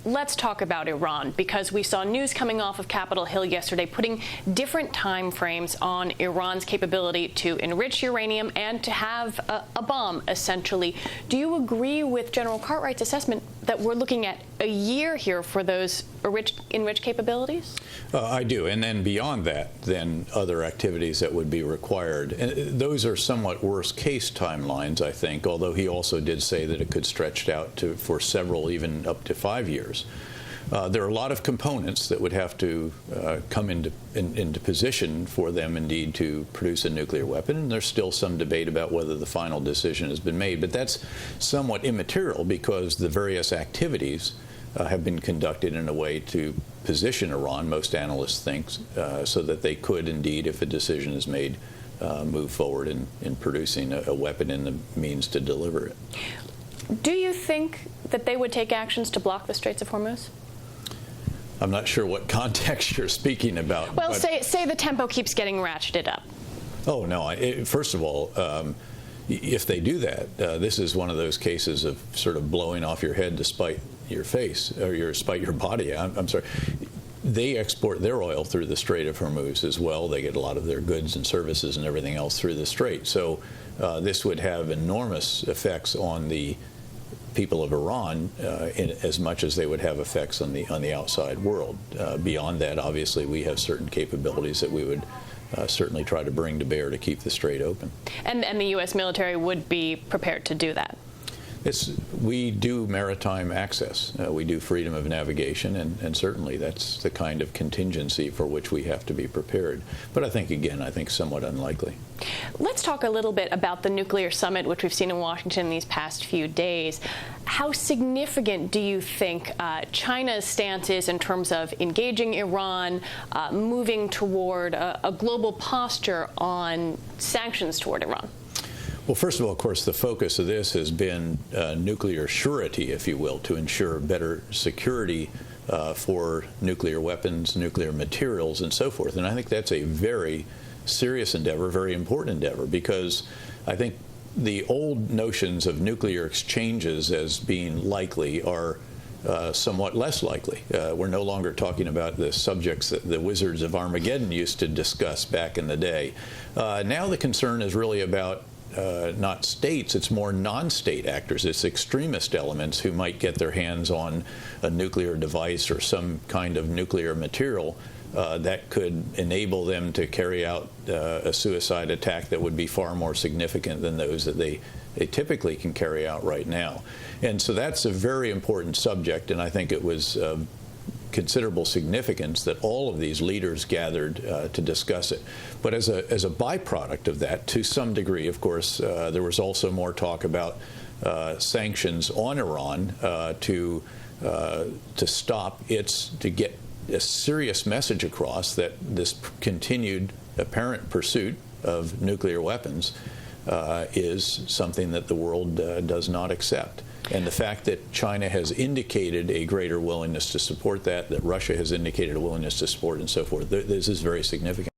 let's talk about Iran, because we saw news coming off of Capitol Hill yesterday putting different time frames on Iran's capability to enrich uranium and to have a bomb, essentially. Do you agree with General Cartwright's assessment that we're looking at a year here for those enriched capabilities? I do. And then beyond that, then other activities that would be required. And those are somewhat worst case timelines, I think, although he also did say that it could stretch out for several, even up to 5 years. There are a lot of components that would have to come into position for them indeed to produce a nuclear weapon, and there's still some debate about whether the final decision has been made. But that's somewhat immaterial because the various activities have been conducted in a way to position Iran, most analysts think, so that they could indeed, if a decision is made, move forward in producing a weapon and the means to deliver it. Do you think that they would take actions to block the Straits of Hormuz? I'm not sure what context you're speaking about. Well, say the tempo keeps getting ratcheted up. Oh, no. First of all, if they do that, this is one of those cases of sort of blowing off your head despite your face, or despite your body. I'm sorry. They export their oil through the Strait of Hormuz as well. They get a lot of their goods and services and everything else through the Strait. So this would have enormous effects on the people of Iran, as much as they would have effects on the outside world. Beyond that, obviously, we have certain capabilities that we would certainly try to bring to bear to keep the Strait open. And the U.S. military would be prepared to do that? We do maritime access. We do freedom of navigation, and certainly that's the kind of contingency for which we have to be prepared. But I think somewhat unlikely. Let's talk a little bit about the nuclear summit, which we've seen in Washington these past few days. How significant do you think China's stance is in terms of engaging Iran, moving toward a global posture on sanctions toward Iran? Well, first of all, of course, the focus of this has been nuclear surety, if you will, to ensure better security for nuclear weapons, nuclear materials, and so forth. And I think that's a very serious endeavor, very important endeavor, because I think the old notions of nuclear exchanges as being likely are somewhat less likely. We're no longer talking about the subjects that the wizards of Armageddon used to discuss back in the day. Now the concern is really about not states, it's more non-state actors. It's extremist elements who might get their hands on a nuclear device or some kind of nuclear material that could enable them to carry out a suicide attack that would be far more significant than those that they typically can carry out right now. And so that's a very important subject, and I think it was considerable significance that all of these leaders gathered to discuss it. But as a byproduct of that, to some degree, of course, there was also more talk about sanctions on Iran to get a serious message across that this continued apparent pursuit of nuclear weapons is something that the world does not accept. And the fact that China has indicated a greater willingness to support that Russia has indicated a willingness to support, and so forth, this is very significant.